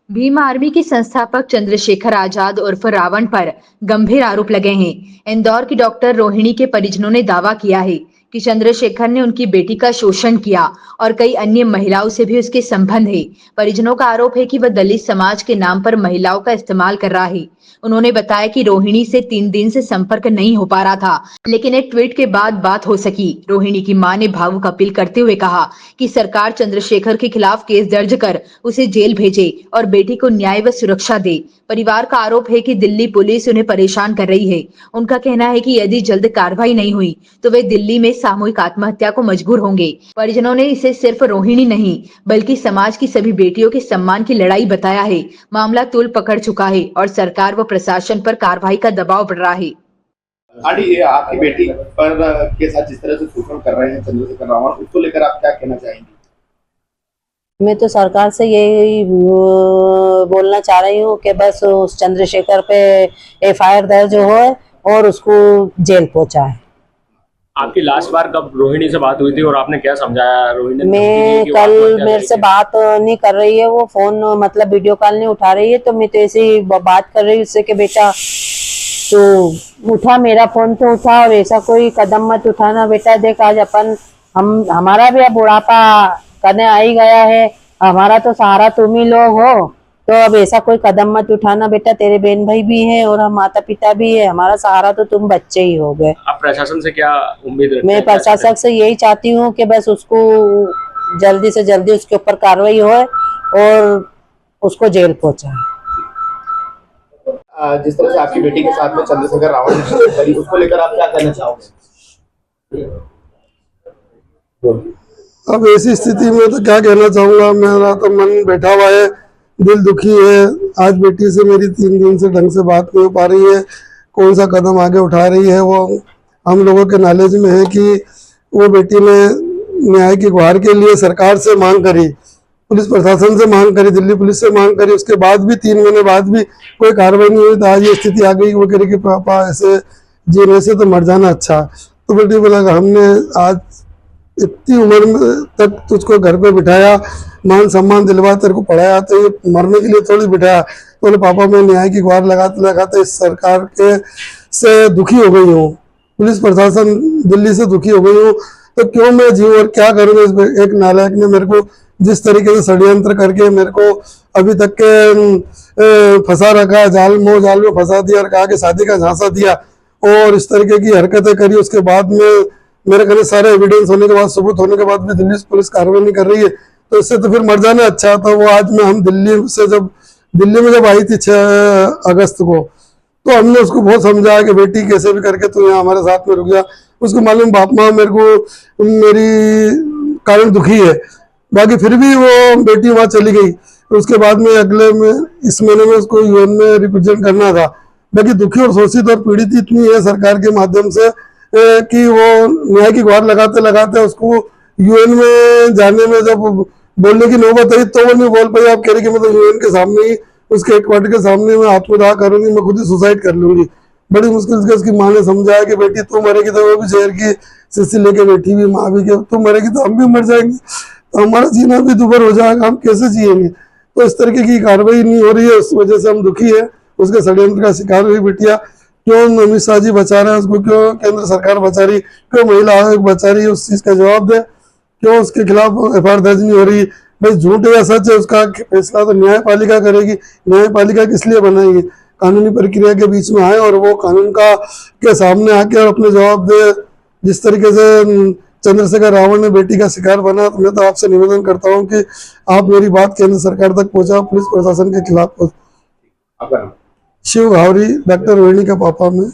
Bhim army के संस्थापक चंद्रशेखर आजाद उर्फ रावण पर गंभीर आरोप लगे हैं। इंदौर की डॉक्टर रोहिणी के परिजनों ने दावा किया है कि चंद्रशेखर ने उनकी बेटी का शोषण किया और कई अन्य महिलाओं से भी उसके संबंध है। परिजनों का आरोप है कि वह दलित समाज के नाम पर महिलाओं का इस्तेमाल कर रहा है। उन्होंने बताया कि रोहिणी से 3 दिन से संपर्क नहीं हो पा रहा था, लेकिन एक ट्वीट के बाद बात हो सकी। रोहिणी की मां ने भावुक अपील करते हुए कहा कि सरकार चंद्रशेखर के खिलाफ केस दर्ज कर उसे जेल भेजे और बेटी को न्याय व सुरक्षा दे। परिवार का आरोप है कि दिल्ली पुलिस उन्हें परेशान कर रही है। उनका कहना है कि यदि जल्द कार्रवाई नहीं हुई तो वे दिल्ली में सामूहिक आत्महत्या को मजबूर होंगे। परिजनों ने इसे सिर्फ रोहिणी नहीं बल्कि समाज की सभी बेटियों के सम्मान की लड़ाई बताया है। मामला तूल पकड़ चुका है और सरकार व प्रशासन पर कार्रवाई का दबाव बढ़ रहा है। ये आपकी बेटी पर के साथ जिस तरह से शोषण कर रहे हैं चंद्रशेखर रावण, उसको लेकर आप क्या कहना चाहेंगी? मैं तो सरकार से यही बोलना चाह रही हूँ कि बस उस चंद्रशेखर पे एफआईआर दर्ज हो और उसको जेल पहुंचाए। आपकी लास्ट बार कब रोहिणी से बात हुई थी और आपने क्या समझाया? रोहिणी मैं कल मेरे से बात नहीं कर रही है, वो फोन मतलब वीडियो कॉल नहीं उठा रही है, तो मैं तो ऐसे ही बात कर रही हूँ उससे कि बेटा तो उठा, मेरा फोन तो उठा और ऐसा कोई कदम मत उठाना बेटा। देख आज हमारा भी अब बुढ़ापा करने आ ही गया है, हमारा तो सहारा तुम ही लोग हो, तो अब ऐसा कोई कदम मत उठाना बेटा। तेरे बहन भाई भी हैं और हम माता पिता भी है, हमारा सहारा तो तुम बच्चे ही हो गए। आप प्रशासन से क्या उम्मीद रखते हैं? मैं प्रशासन से यही चाहती हूँ कि बस उसको जल्दी से जल्दी उसके ऊपर कार्रवाई हो और उसको जेल पहुंचाए। जिस तरह से आपकी बेटी के साथ में चंद्रशेखर रावण ने करी, उसको लेकर आप क्या कहना चाहोगे? अब ऐसी स्थिति में तो क्या कहना चाहूँगा, मेरा तो मन बैठा हुआ है, दिल दुखी है। आज बेटी से मेरी 3 दिन से ढंग से बात नहीं हो पा रही है। कौन सा कदम आगे उठा रही है वो हम लोगों के नॉलेज में है कि वो बेटी ने न्याय की गुहार के लिए सरकार से मांग करी, पुलिस प्रशासन से मांग करी, दिल्ली पुलिस से मांग करी, उसके बाद भी 3 महीने बाद भी कोई कार्रवाई नहीं हुई। तो आज ये स्थिति आ गई, वो कह रही कि पापा ऐसे जीने से तो मर जाना अच्छा। तो बेटी बोला हमने आज इतनी उम्र में तक तुझको घर पे बिठाया, मान सम्मान दिलवा, तेरे को पढ़ाया, तो ये मरने के लिए थोड़ी बिठाया। तो बोले पापा मैं न्याय की गुहार लगाते लगाते इस सरकार के से दुखी हो गई हूँ, पुलिस प्रशासन दिल्ली से दुखी हो गई हूँ, तो क्यों मैं जीऊँ और क्या करूँगा? एक नालायक ने मेरे को जिस तरीके से षड्यंत्र करके मेरे को अभी तक के फंसा रखा, जाल में फंसा दिया और कहा कि शादी का झांसा दिया और इस तरीके की हरकतें करी। उसके बाद में मेरे घर सारे एविडेंस होने के बाद, सबूत होने के बाद भी दिल्ली पुलिस कार्रवाई नहीं कर रही है, तो इससे तो फिर मर जाना अच्छा था। वो आज में हम दिल्ली में जब आई थी 6 अगस्त को, तो हमने उसको बहुत समझाया कि बेटी कैसे भी करके तू यहाँ हमारे साथ में रुक जा। उसको मालूम बाप माँ मेरे को मेरी कारण दुखी है, बाकी फिर भी वो बेटी वहाँ चली गई। उसके बाद में इस महीने में उसको यूएन में रिप्रेजेंट करना था। बाकी दुखी और शोषित और पीड़ित इतनी है सरकार के माध्यम से कि वो न्याय की गुहार लगाते लगाते उसको यूएन में जाने में जब बोलने की नौबत आई तो वो नहीं बोल पाई। आप कह रही कि मैं तो यूएन के सामने ही, उसके हेडक्वार्टर के सामने मैं आत्मदाह करूंगी, मैं खुद ही सुसाइड कर लूंगी। बड़ी मुश्किल से उसकी माँ ने समझाया कि बेटी तू मरेगी तो वो भी शहर की शिष्य लेके बैठी हुई, माँ भी तू मरेगी तो हम भी मर जाएंगे, तो हमारा जीना भी दुभर हो जाएगा, हम कैसे जिएंगे? तो इस तरीके की कार्रवाई नहीं हो रही है, उस वजह से हम दुखी है। उसके षड्यंत्र का शिकार हुई बिटिया, क्यों अमित शाह जी बचा रहे हैं उसको, क्यों केंद्र सरकार बचा रही, क्यों महिला आयोग बचा रही है, उस चीज का जवाब दे। क्यों उसके खिलाफ एफआईआर दर्ज नहीं हो रही? बस झूठ या सच है उसका फैसला तो न्यायपालिका करेगी। न्यायपालिका किस लिए बनाएगी? कानूनी प्रक्रिया के बीच में आए और वो कानून का के सामने आके अपने जवाब दे। जिस तरीके से चंद्रशेखर रावण ने बेटी का शिकार बना, तो मैं तो आपसे निवेदन करता हूं कि आप मेरी बात केंद्र सरकार तक पहुंचाओ, पुलिस प्रशासन के खिलाफ। शिव घावरी, डॉक्टर रोहिणी का पापा में।